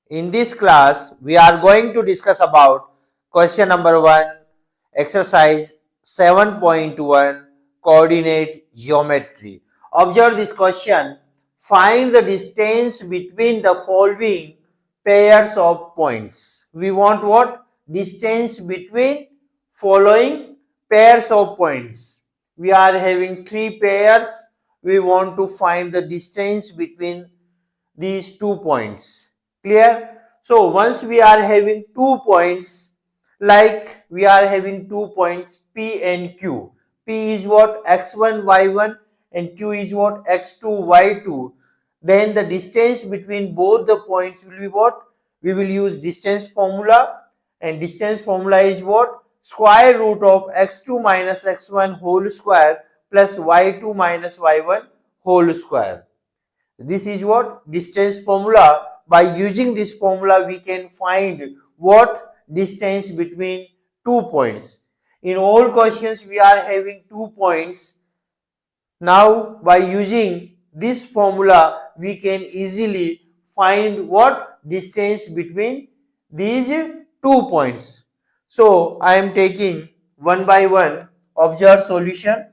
In this class, we are going to discuss about question number 1, exercise 7.1, coordinate geometry. Observe this question. Find the distance between the following pairs of points. We want what? Distance between following pairs of points. We are having 3 pairs. We want to find the distance between these 2 points. Clear? So once we are having 2 points, like we are having 2 points P and Q. P is what? X1, Y1 and Q is what? X2, Y2. Then the distance between both the points will be what? We will use distance formula, and distance formula is what? Square root of x2 minus x1 whole square plus y2 minus y1 whole square. This is what? Distance formula. By using this formula, we can find what? Distance between 2 points. In all questions, we are having 2 points. Now, by using this formula, we can easily find what? Distance between these 2 points. So, I am taking one by one. Observe solution.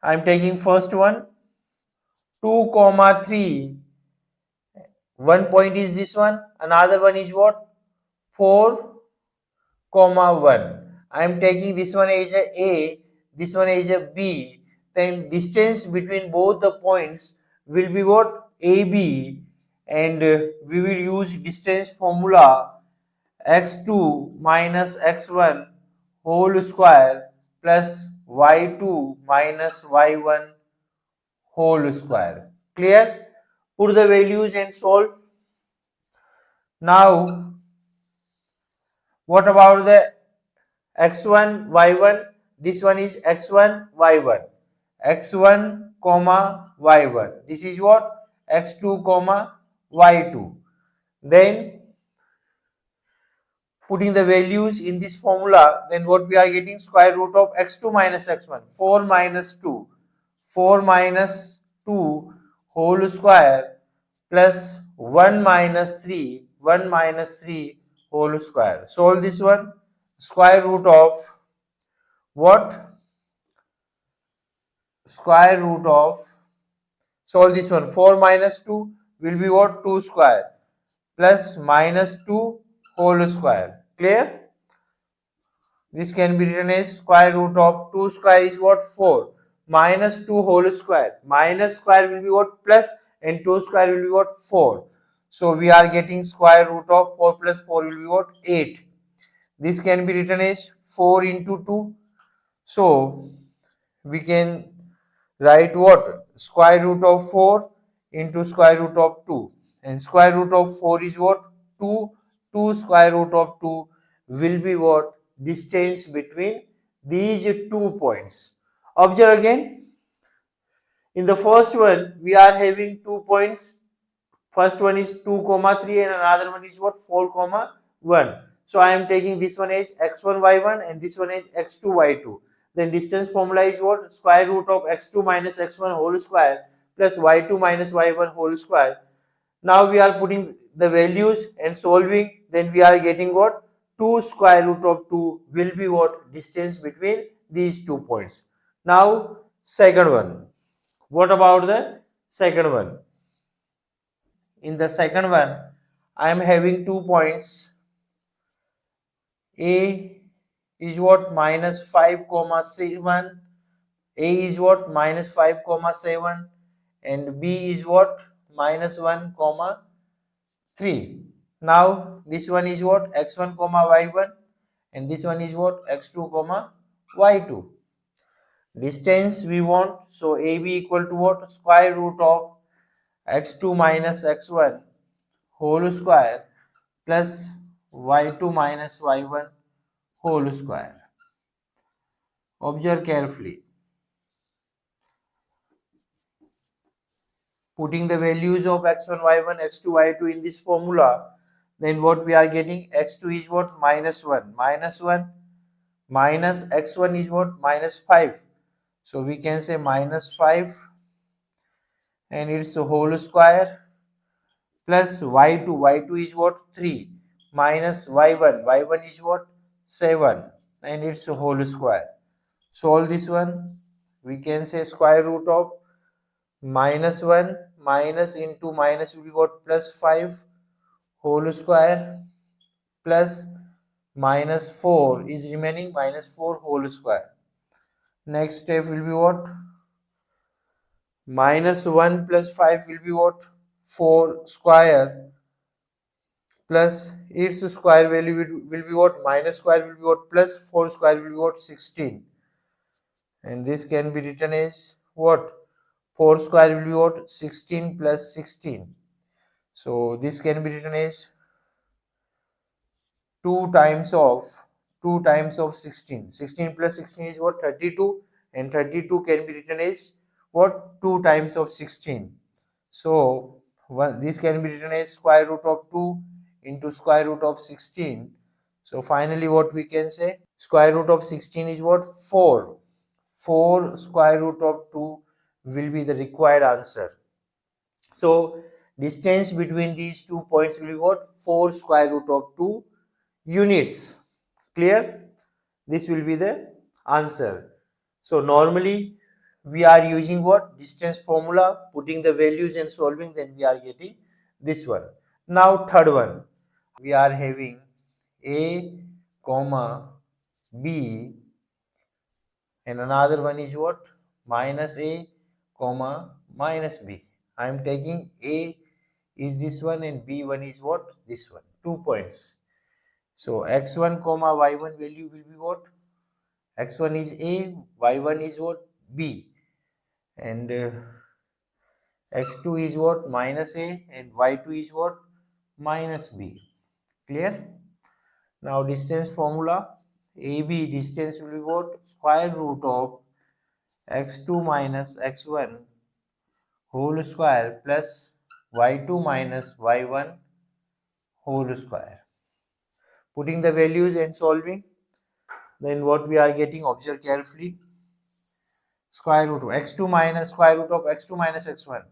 I am taking first one. 2, 3. One point is this one, another one is what? 4, 1. I am taking this one as a, this one as a B. Then distance between both the points will be what? AB, and we will use distance formula x2 minus x1 whole square plus y2 minus y1 whole square. Clear? Put the values and solve. Now, what about the x1, y1? This one is x1, y1. x1, y1. This is what? x2, y2. Then, putting the values in this formula, then what we are getting? Square root of x2 minus x1. 4 minus 2. 4 minus 2 whole square plus 1 minus 3. 1 minus 3 whole square. Solve this one. Square root of what? Square root of, solve this one. 4 minus 2 will be what? 2 square plus minus 2 whole square. Clear? This can be written as square root of 2 square is what? 4. Minus 2 whole square. Minus square will be what? Plus, and 2 square will be what? 4. So we are getting square root of 4 plus 4 will be what? 8. This can be written as 4 into 2. So we can write what? Square root of 4 into square root of 2. And square root of 4 is what? 2. 2 square root of 2 will be what? Distance between these 2 points. Observe again. In the first one, we are having 2 points. First one is 2, 3 and another one is what? 4, 1. So I am taking this one as x1, y1 and this one as x2, y2. Then distance formula is what? Square root of x2 minus x1 whole square plus y2 minus y1 whole square. Now we are putting the values and solving. Then we are getting what? 2 square root of 2 will be what? Distance between these 2 points. Now second one. What about the second one? In the second one, I am having 2 points. A is what? Minus 5, 7. A is what? Minus 5, 7. And B is what? Minus 1, 3. Now, this one is what? x1, y1. And this one is what? x2, y2. Distance we want. So, AB equal to what? Square root of x2 minus x1 whole square plus y2 minus y1 whole square. Observe carefully. Putting the values of x1, y1, x2, y2 in this formula, then what we are getting? x2 is what? Minus 1. Minus 1 minus x1 is what? Minus 5. So we can say minus 5 and it's a whole square plus y2 is what? 3 minus y1 is what? 7 and its whole square. Solve this one. We can say square root of minus 1 minus into minus will be what? Plus 5 whole square plus minus 4 is remaining minus 4 whole square. Next step will be what? Minus 1 plus 5 will be what? 4 square plus its square value will be what? Minus square will be what? Plus 4 square will be what? 16. And this can be written as what? 4 square will be what? 16 plus 16. So this can be written as 2 times of 16. 16 plus 16 is what? 32, and 32 can be written as what? 2 times of 16. So this can be written as square root of 2 into square root of 16. So finally what we can say? Square root of 16 is what? 4. 4 square root of 2 will be the required answer. So distance between these 2 points will be what? 4 square root of 2 units. Clear? This will be the answer. So normally we are using what? Distance formula, putting the values and solving, then we are getting this one. Now third one, we are having a comma b and another one is what? Minus a comma minus b. I am taking a is this one and b1 is what? This one. 2 points. So x1 comma y1 value will be what? X1 is a, y1 is what? B, and x2 is what? Minus a, and y2 is what? Minus b. Clear? Now distance formula, AB distance will be what? Square root of x2 minus x1 whole square plus y2 minus y1 whole square. Putting the values and solving, then what we are getting? Observe carefully. Square root of x2 minus square root of x2 minus x1.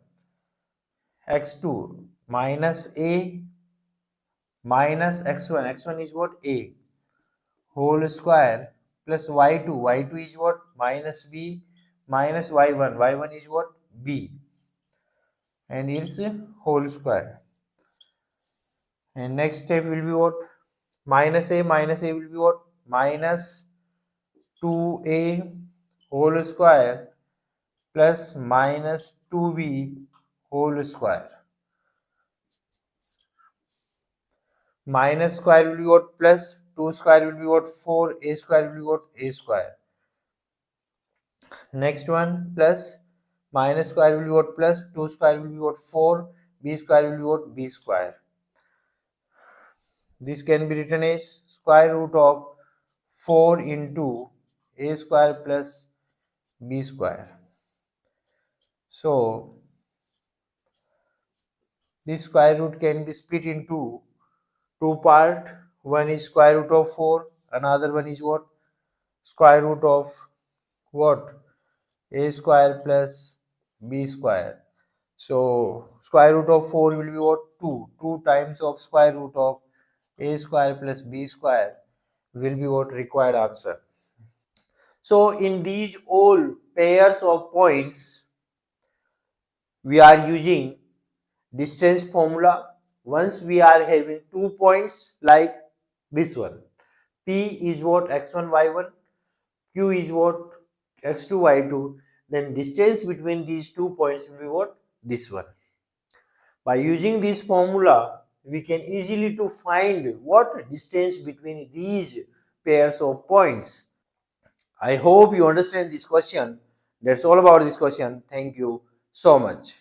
x2 minus a minus x1. x1 is what? A whole square plus y2. y2 is what? Minus b minus y1. y1 is what? B, and its whole square. And next step will be what? Minus a will be what? Minus 2a whole square plus minus 2b whole square. Minus square will be what? Plus 2 square will be what? 4. A square will be what? A square. Next one, plus minus square will be what? Plus 2 square will be what? 4. B square will be what? B square. This can be written as square root of 4 into a square plus b square. So this square root can be split into two parts. One is square root of 4, another one is what? Square root of what? A square plus b square. So square root of 4 will be what? 2. 2 times of square root of a square plus b square will be what? Required answer. So in these all pairs of points, we are using distance formula. Once we are having 2 points like this one, P is what? X1 y1, Q is what? X2 y2, then distance between these 2 points will be what? This one. By using this formula, we can easily to find what distance between these pairs of points. I hope you understand this question. That's all about this question. Thank you so much.